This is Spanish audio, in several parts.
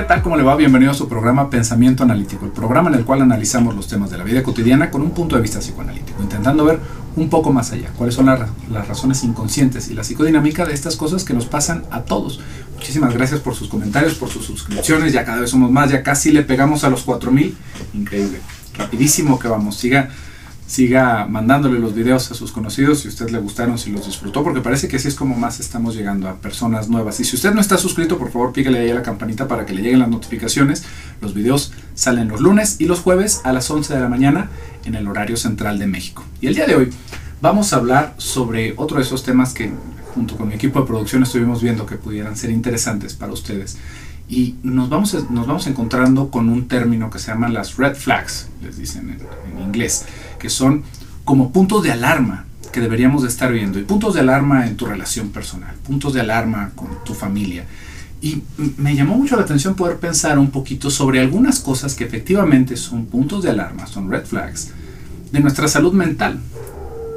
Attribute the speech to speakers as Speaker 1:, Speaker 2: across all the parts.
Speaker 1: tal? ¿Cómo le va? Bienvenido a su programa Pensamiento Analítico, el programa en el cual analizamos los temas de la vida cotidiana con un punto de vista psicoanalítico, intentando ver un poco más allá, cuáles son las razones inconscientes y la psicodinámica de estas cosas que nos pasan a todos. Muchísimas gracias por sus comentarios, por sus suscripciones, ya cada vez somos más, ya casi le pegamos a los 4000, increíble, rapidísimo que vamos, siga mandándole los videos a sus conocidos si a usted le gustaron, si los disfrutó, porque parece que así es como más estamos llegando a personas nuevas. Y si usted no está suscrito, por favor píquele ahí a la campanita para que le lleguen las notificaciones. Los videos salen los lunes y los jueves a las 11 de la mañana en el horario central de México. Y el día de hoy vamos a hablar sobre otro de esos temas que junto con mi equipo de producción estuvimos viendo que pudieran ser interesantes para ustedes. Y nos vamos encontrando con un término que se llama las red flags, les dicen en inglés, que son como puntos de alarma que deberíamos de estar viendo, y puntos de alarma en tu relación personal, puntos de alarma con tu familia. Y me llamó mucho la atención poder pensar un poquito sobre algunas cosas que efectivamente son puntos de alarma, son red flags de nuestra salud mental,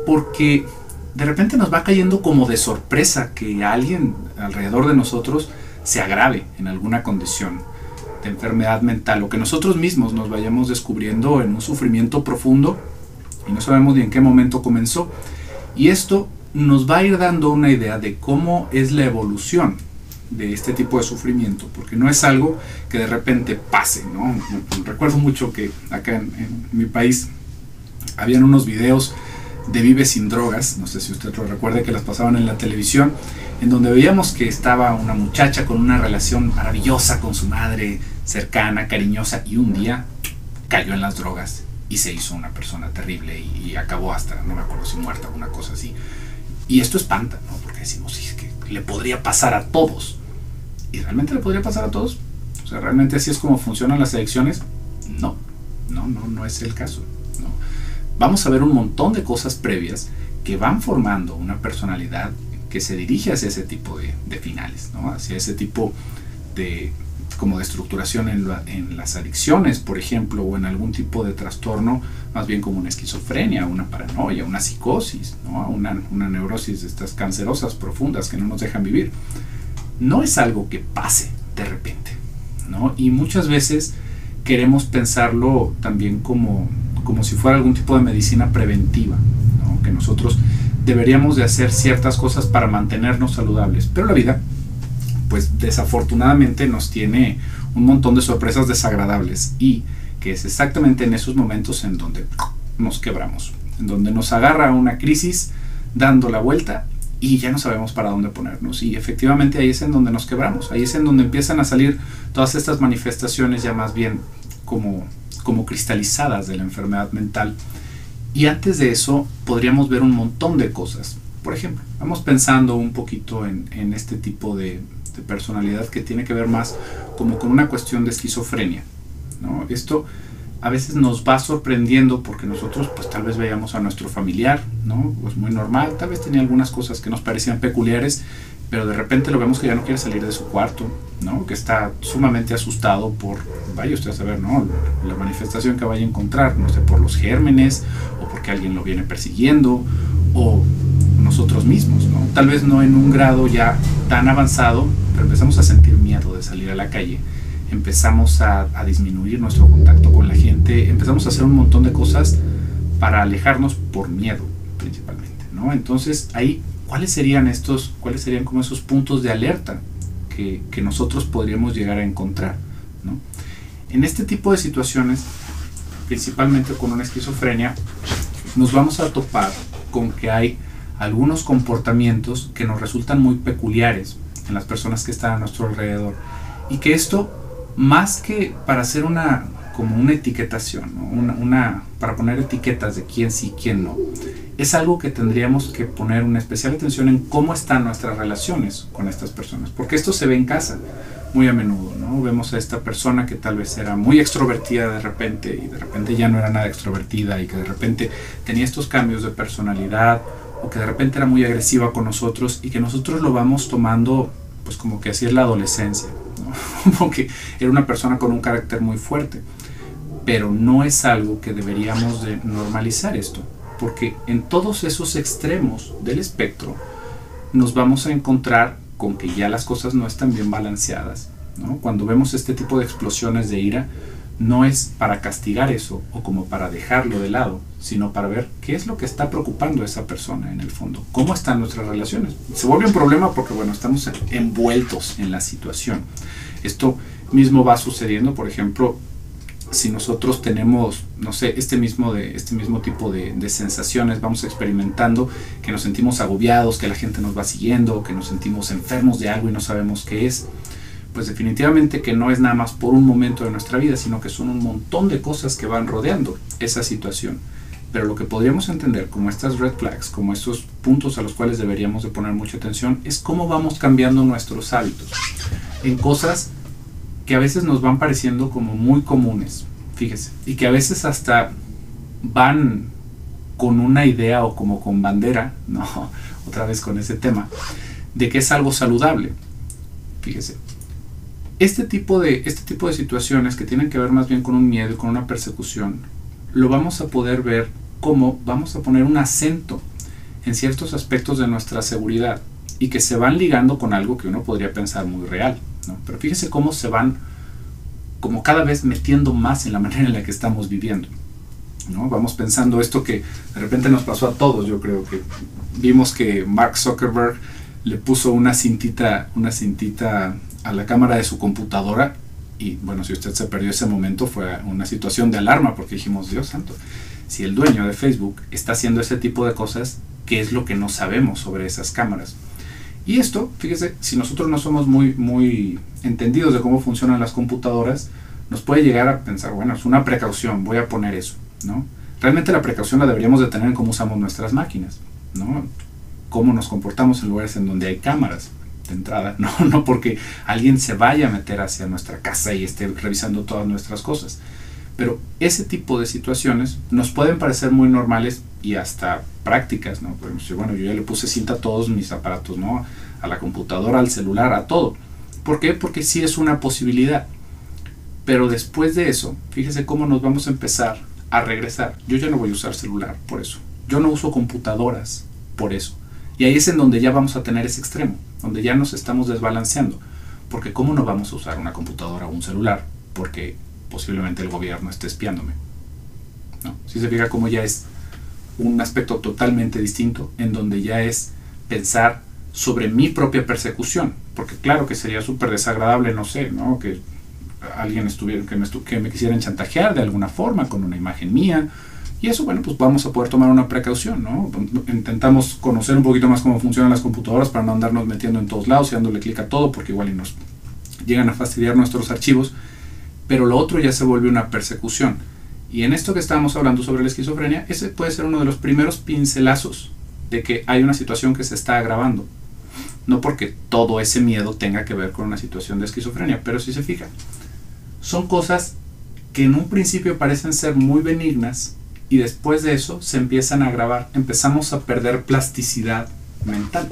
Speaker 1: porque de repente nos va cayendo como de sorpresa que alguien alrededor de nosotros se agrave en alguna condición de enfermedad mental, o que nosotros mismos nos vayamos descubriendo en un sufrimiento profundo y no sabemos ni en qué momento comenzó. Y esto nos va a ir dando una idea de cómo es la evolución de este tipo de sufrimiento, porque no es algo que de repente pase, ¿no? Recuerdo mucho que acá en mi país habían unos videos de Vive sin drogas, no sé si usted lo recuerde, que las pasaban en la televisión, en donde veíamos que estaba una muchacha con una relación maravillosa con su madre, cercana, cariñosa, y un día cayó en las drogas y se hizo una persona terrible y acabó hasta, no me acuerdo si muerta o una cosa así. Y esto espanta, ¿no? Porque decimos, sí, es que le podría pasar a todos. ¿Y realmente le podría pasar a todos? O sea, ¿realmente así es como funcionan las adicciones? No es el caso, ¿no? Vamos a ver un montón de cosas previas que van formando una personalidad que se dirige hacia ese tipo de finales, ¿no? Hacia ese tipo de estructuración en las adicciones, por ejemplo, o en algún tipo de trastorno, más bien como una esquizofrenia, una paranoia, una psicosis, ¿no? una neurosis de estas cancerosas profundas que no nos dejan vivir. No es algo que pase de repente, ¿no? Y muchas veces queremos pensarlo también como si fuera algún tipo de medicina preventiva, ¿no? Que nosotros deberíamos de hacer ciertas cosas para mantenernos saludables, pero la vida, pues desafortunadamente nos tiene un montón de sorpresas desagradables, y que es exactamente en esos momentos en donde nos quebramos, en donde nos agarra una crisis dando la vuelta y ya no sabemos para dónde ponernos, y efectivamente ahí es en donde nos quebramos, ahí es en donde empiezan a salir todas estas manifestaciones ya más bien como cristalizadas de la enfermedad mental. Y antes de eso podríamos ver un montón de cosas. Por ejemplo, vamos pensando un poquito en este tipo de personalidad que tiene que ver más como con una cuestión de esquizofrenia, ¿no? Esto a veces nos va sorprendiendo porque nosotros pues tal vez veíamos a nuestro familiar, ¿no? Pues muy normal, tal vez tenía algunas cosas que nos parecían peculiares, pero de repente lo vemos que ya no quiere salir de su cuarto, ¿no? Que está sumamente asustado por, vaya usted a saber, ¿no? La manifestación que vaya a encontrar, no sé, por los gérmenes, o porque alguien lo viene persiguiendo, o nosotros mismos, ¿no? Tal vez no en un grado ya tan avanzado, pero empezamos a sentir miedo de salir a la calle, empezamos a disminuir nuestro contacto con la gente, empezamos a hacer un montón de cosas para alejarnos por miedo, principalmente, ¿no? Entonces ahí, ¿cuáles serían como esos puntos de alerta que nosotros podríamos llegar a encontrar, ¿no? En este tipo de situaciones, principalmente con una esquizofrenia, nos vamos a topar con que hay algunos comportamientos que nos resultan muy peculiares en las personas que están a nuestro alrededor, y que esto, más que para hacer como una etiquetación, ¿no? Para poner etiquetas de quién sí, quién no, es algo que tendríamos que poner una especial atención en cómo están nuestras relaciones con estas personas, porque esto se ve en casa muy a menudo, ¿no? Vemos a esta persona que tal vez era muy extrovertida de repente, y de repente ya no era nada extrovertida, y que de repente tenía estos cambios de personalidad, o que de repente era muy agresiva con nosotros, y que nosotros lo vamos tomando pues como que así es la adolescencia, ¿no? Como que era una persona con un carácter muy fuerte, pero no es algo que deberíamos de normalizar esto, porque en todos esos extremos del espectro nos vamos a encontrar con que ya las cosas no están bien balanceadas, ¿no? Cuando vemos este tipo de explosiones de ira, no es para castigar eso o como para dejarlo de lado, sino para ver qué es lo que está preocupando a esa persona en el fondo, cómo están nuestras relaciones. Se vuelve un problema porque, bueno, estamos envueltos en la situación. Esto mismo va sucediendo, por ejemplo, si nosotros tenemos, no sé, este mismo tipo de sensaciones, vamos experimentando que nos sentimos agobiados, que la gente nos va siguiendo, que nos sentimos enfermos de algo y no sabemos qué es, pues definitivamente que no es nada más por un momento de nuestra vida, sino que son un montón de cosas que van rodeando esa situación. Pero lo que podríamos entender como estas red flags, como estos puntos a los cuales deberíamos de poner mucha atención, es cómo vamos cambiando nuestros hábitos en cosas que a veces nos van pareciendo como muy comunes, fíjese, y que a veces hasta van con una idea o como con bandera, no, otra vez con ese tema, de que es algo saludable. Fíjese, este tipo de situaciones que tienen que ver más bien con un miedo y con una persecución, lo vamos a poder ver como vamos a poner un acento en ciertos aspectos de nuestra seguridad y que se van ligando con algo que uno podría pensar muy real, ¿no? Pero fíjese cómo se van como cada vez metiendo más en la manera en la que estamos viviendo, ¿no? Vamos pensando esto que de repente nos pasó a todos. Yo creo que vimos que Mark Zuckerberg le puso una cintita a la cámara de su computadora y bueno, si usted se perdió ese momento fue una situación de alarma porque dijimos, Dios santo, si el dueño de Facebook está haciendo ese tipo de cosas, ¿qué es lo que no sabemos sobre esas cámaras? Y esto, fíjese, si nosotros no somos muy entendidos de cómo funcionan las computadoras, nos puede llegar a pensar, bueno, es una precaución, voy a poner eso, ¿no? Realmente la precaución la deberíamos de tener en cómo usamos nuestras máquinas, ¿no? Cómo nos comportamos en lugares en donde hay cámaras de entrada, no porque alguien se vaya a meter hacia nuestra casa y esté revisando todas nuestras cosas. Pero ese tipo de situaciones nos pueden parecer muy normales y hasta prácticas, ¿no? Bueno, yo ya le puse cinta a todos mis aparatos, ¿no? A la computadora, al celular, a todo. ¿Por qué? Porque sí es una posibilidad. Pero después de eso, fíjese cómo nos vamos a empezar a regresar. Yo ya no voy a usar celular por eso. Yo no uso computadoras por eso. Y ahí es en donde ya vamos a tener ese extremo, donde ya nos estamos desbalanceando. Porque ¿cómo no vamos a usar una computadora o un celular? Porque posiblemente el gobierno esté espiándome, ¿no? Si se fija cómo ya es un aspecto totalmente distinto, en donde ya es pensar sobre mi propia persecución, porque claro que sería súper desagradable, no sé, ¿no? Que alguien que me quisieran chantajear de alguna forma con una imagen mía, y eso, bueno, pues vamos a poder tomar una precaución, ¿no? Intentamos conocer un poquito más cómo funcionan las computadoras para no andarnos metiendo en todos lados y dándole clic a todo, porque igual y nos llegan a fastidiar nuestros archivos. Pero lo otro ya se vuelve una persecución. Y en esto que estábamos hablando sobre la esquizofrenia, ese puede ser uno de los primeros pincelazos de que hay una situación que se está agravando. No porque todo ese miedo tenga que ver con una situación de esquizofrenia, pero si se fija, son cosas que en un principio parecen ser muy benignas y después de eso se empiezan a agravar. Empezamos a perder plasticidad mental,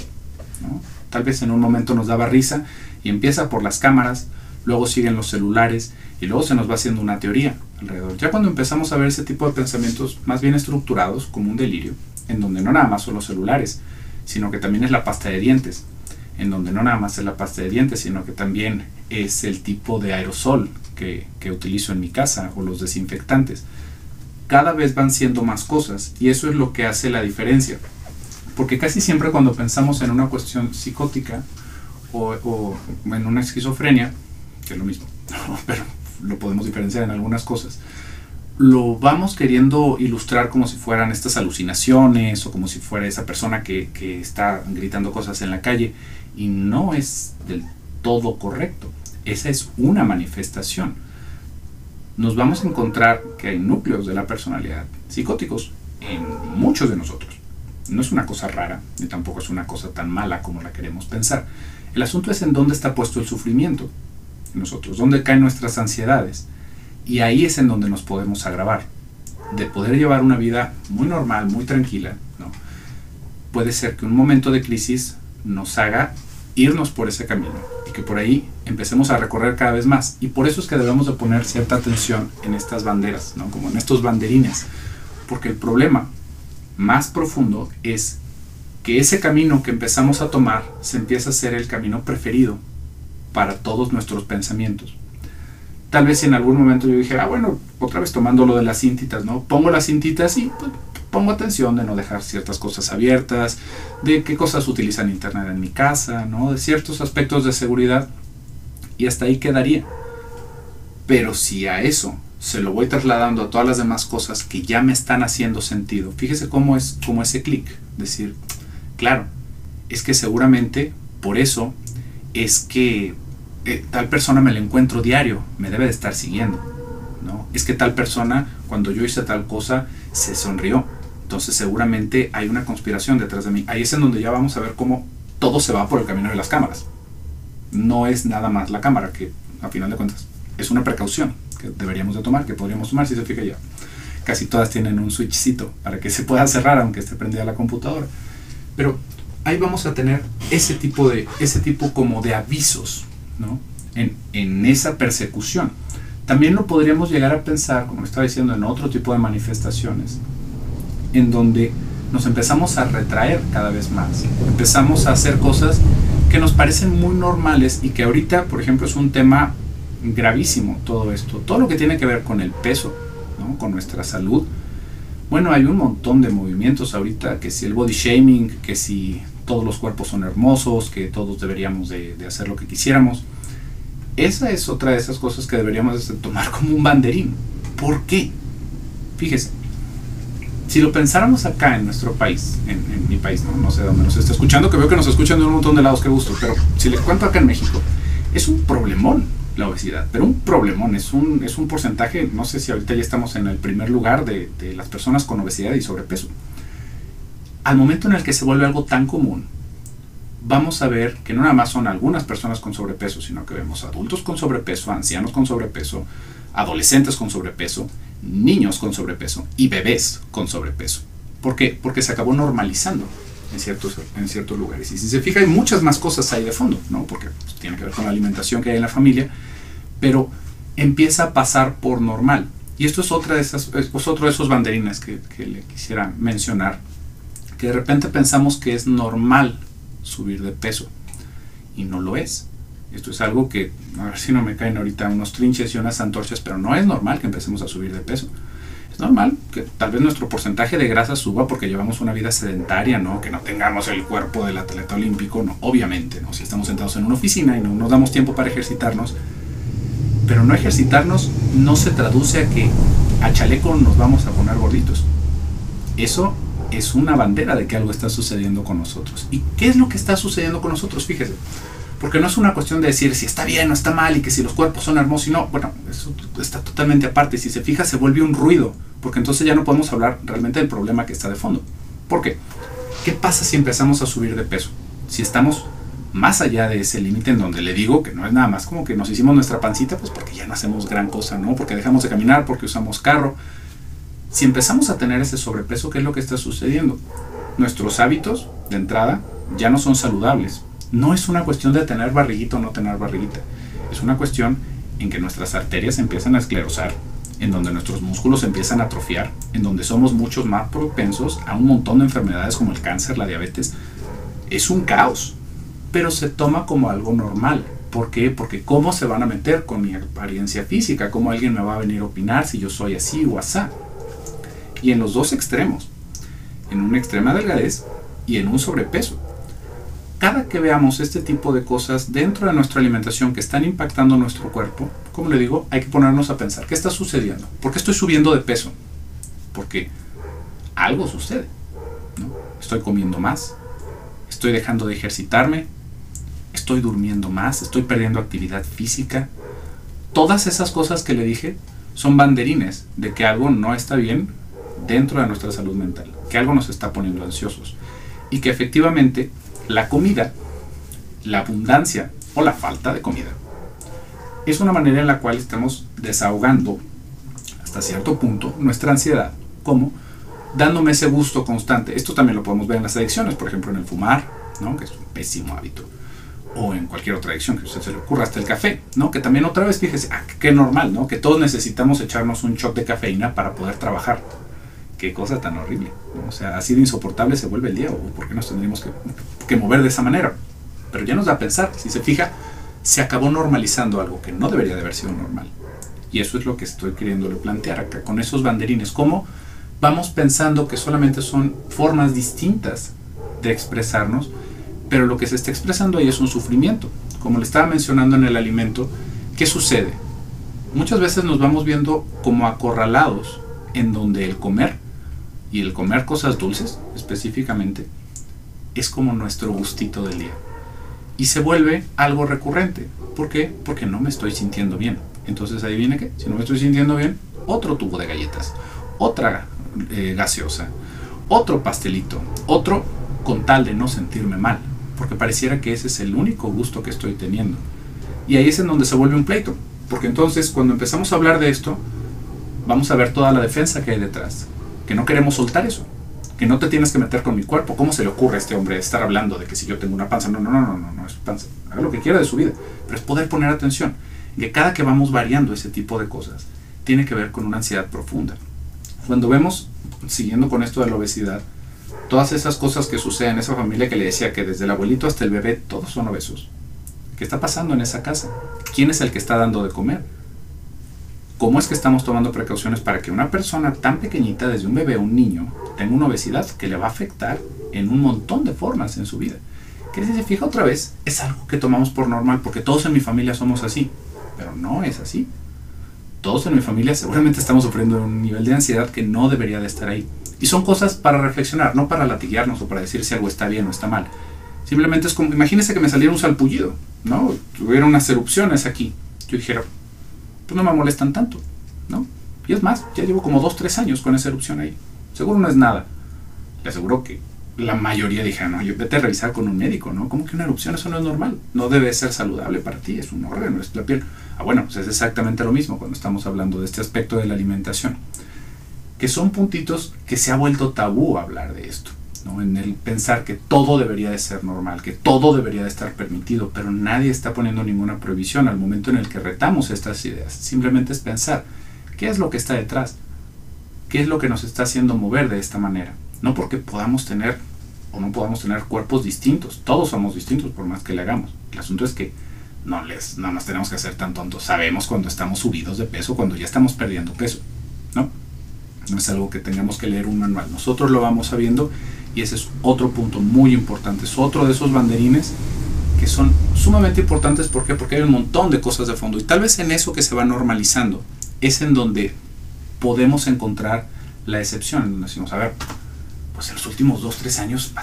Speaker 1: ¿no? Tal vez en un momento nos daba risa y empieza por las cámaras, luego siguen los celulares y luego se nos va haciendo una teoría alrededor. Ya cuando empezamos a ver ese tipo de pensamientos más bien estructurados como un delirio, en donde no nada más son los celulares, sino que también es la pasta de dientes, en donde no nada más es la pasta de dientes, sino que también es el tipo de aerosol que utilizo en mi casa o los desinfectantes. Cada vez van siendo más cosas y eso es lo que hace la diferencia. Porque casi siempre cuando pensamos en una cuestión psicótica o en una esquizofrenia, que es lo mismo, pero lo podemos diferenciar en algunas cosas, lo vamos queriendo ilustrar como si fueran estas alucinaciones o como si fuera esa persona que está gritando cosas en la calle, y no es del todo correcto. Esa es una manifestación. Nos vamos a encontrar que hay núcleos de la personalidad psicóticos en muchos de nosotros. No es una cosa rara, ni tampoco es una cosa tan mala como la queremos pensar. El asunto es en dónde está puesto el sufrimiento en nosotros, dónde caen nuestras ansiedades. Y ahí es en donde nos podemos agravar. De poder llevar una vida muy normal, muy tranquila, ¿no? Puede ser que un momento de crisis nos haga irnos por ese camino y que por ahí empecemos a recorrer cada vez más. Y por eso es que debemos de poner cierta atención en estas banderas, ¿no? Como en estos banderines. Porque el problema más profundo es que ese camino que empezamos a tomar se empieza a ser el camino preferido para todos nuestros pensamientos. Tal vez si en algún momento yo dijera, bueno, otra vez tomando lo de las cintitas, ¿no? Pongo las cintitas y pues, pongo atención de no dejar ciertas cosas abiertas, de qué cosas utilizan internet en mi casa, ¿no? De ciertos aspectos de seguridad, y hasta ahí quedaría. Pero si a eso se lo voy trasladando a todas las demás cosas que ya me están haciendo sentido, fíjese cómo es como ese clic, decir, claro, es que seguramente por eso es que tal persona me la encuentro diario, me debe de estar siguiendo, ¿no? Es que tal persona, cuando yo hice tal cosa, se sonrió. Entonces seguramente hay una conspiración detrás de mí. Ahí es en donde ya vamos a ver cómo todo se va por el camino de las cámaras. No es nada más la cámara, que a final de cuentas es una precaución que deberíamos de tomar, que podríamos tomar, si se fija ya. Casi todas tienen un switchcito para que se pueda cerrar aunque esté prendida la computadora. Pero ahí vamos a tener ese tipo como de avisos, ¿no? En esa persecución. También lo podríamos llegar a pensar, como estaba diciendo, en otro tipo de manifestaciones, en donde nos empezamos a retraer cada vez más. Empezamos a hacer cosas que nos parecen muy normales y que ahorita, por ejemplo, es un tema gravísimo todo esto. Todo lo que tiene que ver con el peso, ¿no? Con nuestra salud. Bueno, hay un montón de movimientos ahorita, que si el body shaming, que si todos los cuerpos son hermosos, que todos deberíamos de hacer lo que quisiéramos. Esa es otra de esas cosas que deberíamos de tomar como un banderín. ¿Por qué? Fíjese, si lo pensáramos acá en nuestro país, en mi país, no sé dónde nos está escuchando, que veo que nos escuchan de un montón de lados, qué gusto, pero si les cuento acá en México, es un problemón la obesidad, pero un problemón, es un porcentaje, no sé si ahorita ya estamos en el primer lugar de las personas con obesidad y sobrepeso. Al momento en el que se vuelve algo tan común, vamos a ver que no nada más son algunas personas con sobrepeso, sino que vemos adultos con sobrepeso, ancianos con sobrepeso, adolescentes con sobrepeso, niños con sobrepeso y bebés con sobrepeso. ¿Por qué? Porque se acabó normalizando en ciertos lugares. Y si se fija, hay muchas más cosas ahí de fondo, ¿no? Porque pues, tiene que ver con la alimentación que hay en la familia, pero empieza a pasar por normal. Y esto es otro de esos banderines que le quisiera mencionar, que de repente pensamos que es normal subir de peso, y no lo es. Esto es algo que, a ver si no me caen ahorita unos trinches y unas antorchas, pero no es normal que empecemos a subir de peso. Es normal que tal vez nuestro porcentaje de grasa suba porque llevamos una vida sedentaria, ¿no? Que no tengamos el cuerpo del atleta olímpico, no, obviamente, ¿no? Si estamos sentados en una oficina y no nos damos tiempo para ejercitarnos, pero no ejercitarnos no se traduce a que a chaleco nos vamos a poner gorditos. Eso es una bandera de que algo está sucediendo con nosotros. ¿Y qué es lo que está sucediendo con nosotros? Fíjese, porque no es una cuestión de decir si está bien o está mal y que si los cuerpos son hermosos y no. Bueno, eso está totalmente aparte. Si se fija, se vuelve un ruido, porque entonces ya no podemos hablar realmente del problema que está de fondo. ¿Por qué? ¿Qué pasa si empezamos a subir de peso? Si estamos más allá de ese límite en donde le digo que no es nada más como que nos hicimos nuestra pancita, pues porque ya no hacemos gran cosa, ¿no? Porque dejamos de caminar, porque usamos carro. Si empezamos a tener ese sobrepeso, ¿qué es lo que está sucediendo? Nuestros hábitos, de entrada, ya no son saludables. No es una cuestión de tener barriguita o no tener barriguita. Es una cuestión en que nuestras arterias empiezan a esclerosar, en donde nuestros músculos empiezan a atrofiar, en donde somos muchos más propensos a un montón de enfermedades como el cáncer, la diabetes. Es un caos, pero se toma como algo normal. ¿Por qué? Porque ¿cómo se van a meter con mi apariencia física? ¿Cómo alguien me va a venir a opinar si yo soy así o asá? Y en los dos extremos, en una extrema delgadez y en un sobrepeso. Cada que veamos este tipo de cosas dentro de nuestra alimentación que están impactando nuestro cuerpo, como le digo, hay que ponernos a pensar, ¿qué está sucediendo? ¿Por qué estoy subiendo de peso? Porque algo sucede, ¿no? Estoy comiendo más, estoy dejando de ejercitarme, estoy durmiendo más, estoy perdiendo actividad física. Todas esas cosas que le dije son banderines de que algo no está bien dentro de nuestra salud mental, que algo nos está poniendo ansiosos y que efectivamente la comida, la abundancia o la falta de comida es una manera en la cual estamos desahogando hasta cierto punto nuestra ansiedad, como dándome ese gusto constante. Esto también lo podemos ver en las adicciones, por ejemplo en el fumar, ¿no? Que es un pésimo hábito, o en cualquier otra adicción que a usted se le ocurra, hasta el café, ¿no? Que también otra vez fíjese, qué normal, ¿no? Que todos necesitamos echarnos un shot de cafeína para poder trabajar. Qué cosa tan horrible, ¿no? O sea, así de insoportable se vuelve el día, o por qué nos tendríamos que mover de esa manera. Pero ya nos da a pensar, si se fija, se acabó normalizando algo que no debería de haber sido normal. Y eso es lo que estoy queriéndole plantear acá, con esos banderines. Cómo vamos pensando que solamente son formas distintas de expresarnos, pero lo que se está expresando ahí es un sufrimiento. Como le estaba mencionando en el alimento, ¿qué sucede? Muchas veces nos vamos viendo como acorralados en donde el comer, y el comer cosas dulces específicamente, es como nuestro gustito del día. Y se vuelve algo recurrente. ¿Por qué? Porque no me estoy sintiendo bien. Entonces, ¿adivine qué? Si no me estoy sintiendo bien, otro tubo de galletas, otra gaseosa, otro pastelito, otro con tal de no sentirme mal. Porque pareciera que ese es el único gusto que estoy teniendo. Y ahí es en donde se vuelve un pleito. Porque entonces, cuando empezamos a hablar de esto, vamos a ver toda la defensa que hay detrás. Que no queremos soltar eso. Que no te tienes que meter con mi cuerpo. ¿Cómo se le ocurre a este hombre estar hablando de que si yo tengo una panza? No es panza. Haga lo que quiera de su vida. Pero es poder poner atención. Que cada que vamos variando ese tipo de cosas, tiene que ver con una ansiedad profunda. Cuando vemos, siguiendo con esto de la obesidad, todas esas cosas que suceden en esa familia que le decía que desde el abuelito hasta el bebé todos son obesos. ¿Qué está pasando en esa casa? ¿Quién es el que está dando de comer? ¿Cómo es que estamos tomando precauciones para que una persona tan pequeñita, desde un bebé a un niño, tenga una obesidad que le va a afectar en un montón de formas en su vida? Que si se fija otra vez, es algo que tomamos por normal, porque todos en mi familia somos así. Pero no es así. Todos en mi familia seguramente estamos sufriendo de un nivel de ansiedad que no debería de estar ahí. Y son cosas para reflexionar, no para latiguearnos o para decir si algo está bien o está mal. Simplemente es como, imagínese que me saliera un salpullido, ¿no? Tuviera unas erupciones aquí. Yo dijera, pues no me molestan tanto, ¿no? Y es más, ya llevo como 2-3 años con esa erupción ahí. Seguro no es nada. Le aseguro que la mayoría dijeron, no, yo vete a revisar con un médico, ¿no? ¿Cómo que una erupción? Eso no es normal. No debe ser saludable para ti, es un órgano, es la piel. Ah, bueno, pues es exactamente lo mismo cuando estamos hablando de este aspecto de la alimentación. Que son puntitos que se ha vuelto tabú hablar de esto, ¿no? En el pensar que todo debería de ser normal, que todo debería de estar permitido, pero nadie está poniendo ninguna prohibición al momento en el que retamos estas ideas. Simplemente es pensar, ¿qué es lo que está detrás? ¿Qué es lo que nos está haciendo mover de esta manera? No porque podamos tener o no podamos tener cuerpos distintos. Todos somos distintos por más que le hagamos. El asunto es que no nos tenemos que hacer tan tontos. Sabemos cuando estamos subidos de peso, cuando ya estamos perdiendo peso, ¿no? No es algo que tengamos que leer un manual. Nosotros lo vamos sabiendo y ese es otro punto muy importante. Es otro de esos banderines que son sumamente importantes. ¿Por qué? Porque hay un montón de cosas de fondo. Y tal vez en eso que se va normalizando es en donde podemos encontrar la excepción. En donde decimos, a ver, pues en los últimos 2-3 años,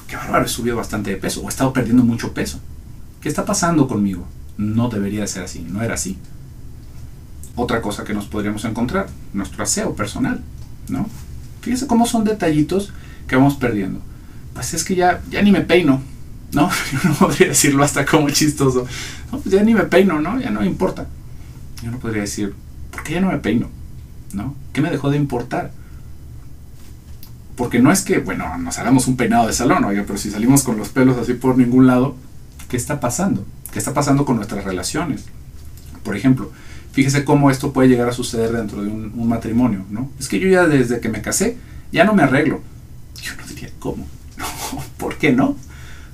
Speaker 1: qué bárbaro, he subido bastante de peso o he estado perdiendo mucho peso. ¿Qué está pasando conmigo? No debería de ser así, no era así. Otra cosa que nos podríamos encontrar, nuestro aseo personal, ¿no? Fíjense cómo son detallitos que vamos perdiendo. Pues es que ya ni me peino, ¿no? Yo no podría decirlo hasta como chistoso. No, pues ya ni me peino, ¿no? Ya no me importa. Yo no podría decir, ¿por qué ya no me peino? ¿No? ¿Qué me dejó de importar? Porque no es que, bueno, nos hagamos un peinado de salón, oiga, pero si salimos con los pelos así por ningún lado, ¿qué está pasando? ¿Qué está pasando con nuestras relaciones? Por ejemplo, fíjese cómo esto puede llegar a suceder dentro de un matrimonio, ¿no? Es que yo ya desde que me casé, ya no me arreglo. Yo no diría, ¿cómo? No, ¿por qué no?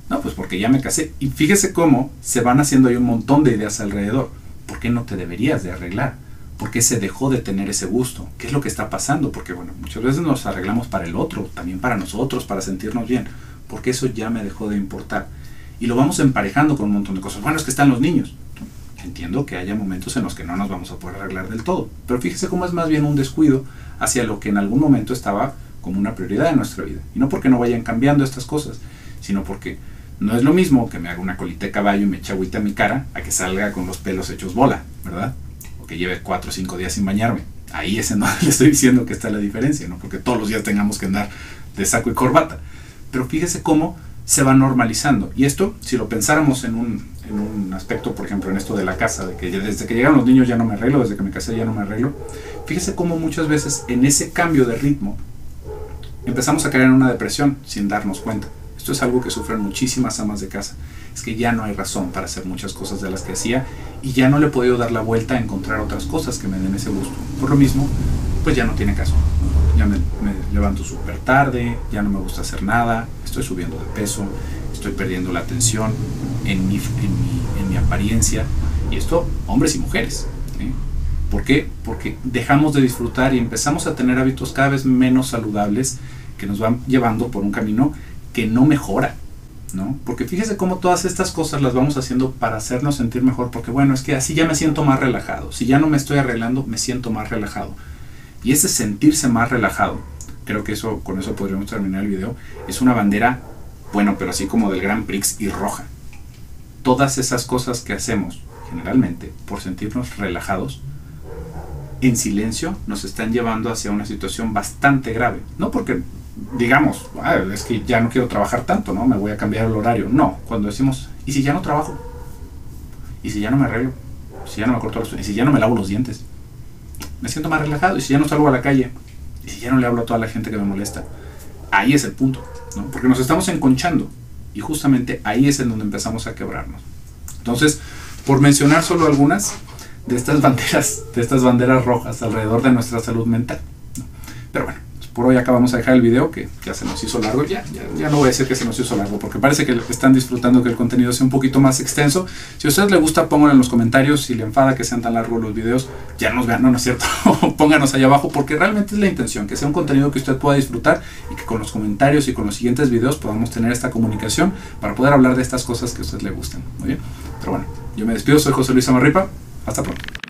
Speaker 1: No, pues porque ya me casé. Y fíjese cómo se van haciendo ahí un montón de ideas alrededor. ¿Por qué no te deberías de arreglar? ¿Por qué se dejó de tener ese gusto? ¿Qué es lo que está pasando? Porque, bueno, muchas veces nos arreglamos para el otro, también para nosotros, para sentirnos bien. Porque eso ya me dejó de importar. Y lo vamos emparejando con un montón de cosas. Bueno, es que están los niños. Entiendo que haya momentos en los que no nos vamos a poder arreglar del todo. Pero fíjese cómo es más bien un descuido hacia lo que en algún momento estaba como una prioridad en nuestra vida. Y no porque no vayan cambiando estas cosas, sino porque no es lo mismo que me haga una colita de caballo y me eche agüita a mi cara a que salga con los pelos hechos bola, ¿verdad? O que lleve 4 o 5 días sin bañarme. Ahí es en donde le estoy diciendo que está la diferencia, no porque todos los días tengamos que andar de saco y corbata. Pero fíjese cómo se va normalizando. Y esto, si lo pensáramos en un aspecto, por ejemplo, en esto de la casa, de que desde que llegaron los niños ya no me arreglo, desde que me casé ya no me arreglo, fíjese cómo muchas veces en ese cambio de ritmo empezamos a caer en una depresión sin darnos cuenta. Esto es algo que sufren muchísimas amas de casa. Es que ya no hay razón para hacer muchas cosas de las que hacía y ya no le he podido dar la vuelta a encontrar otras cosas que me den ese gusto. Por lo mismo, pues ya no tiene caso. Ya me levanto súper tarde, ya no me gusta hacer nada, estoy subiendo de peso, estoy perdiendo la atención en mi apariencia, y esto hombres y mujeres. ¿Por qué? Porque dejamos de disfrutar y empezamos a tener hábitos cada vez menos saludables que nos van llevando por un camino que no mejora, ¿no? Porque fíjese cómo todas estas cosas las vamos haciendo para hacernos sentir mejor, porque bueno, es que así ya me siento más relajado, si ya no me estoy arreglando, me siento más relajado. Y ese sentirse más relajado, creo que con eso podríamos terminar el video, es una bandera, bueno, pero así como del Grand Prix y roja. Todas esas cosas que hacemos, generalmente, por sentirnos relajados, en silencio, nos están llevando hacia una situación bastante grave. No porque digamos, es que ya no quiero trabajar tanto, ¿no? Me voy a cambiar el horario. No, cuando decimos, ¿y si ya no trabajo? ¿Y si ya no me arreglo? ¿Si ya no me corto los uñas? ¿Y si ya no me lavo los dientes? Me siento más relajado. ¿Y si ya no salgo a la calle? ¿Y si ya no le hablo a toda la gente que me molesta? Ahí es el punto, ¿no? Porque nos estamos enconchando y justamente ahí es en donde empezamos a quebrarnos. Entonces, por mencionar solo algunas de estas banderas rojas alrededor de nuestra salud mental, ¿no? Pero bueno, por hoy acá vamos a dejar el video, que ya se nos hizo largo. Ya no voy a decir que se nos hizo largo, porque parece que están disfrutando que el contenido sea un poquito más extenso. Si a ustedes les gusta, pónganlo en los comentarios. Si le enfada que sean tan largos los videos, ya nos vean, no es cierto. Pónganos allá abajo, porque realmente es la intención, que sea un contenido que usted pueda disfrutar y que con los comentarios y con los siguientes videos podamos tener esta comunicación para poder hablar de estas cosas que a usted le gustan. Muy bien, pero bueno, yo me despido, soy José Luis Amarripa. Hasta pronto.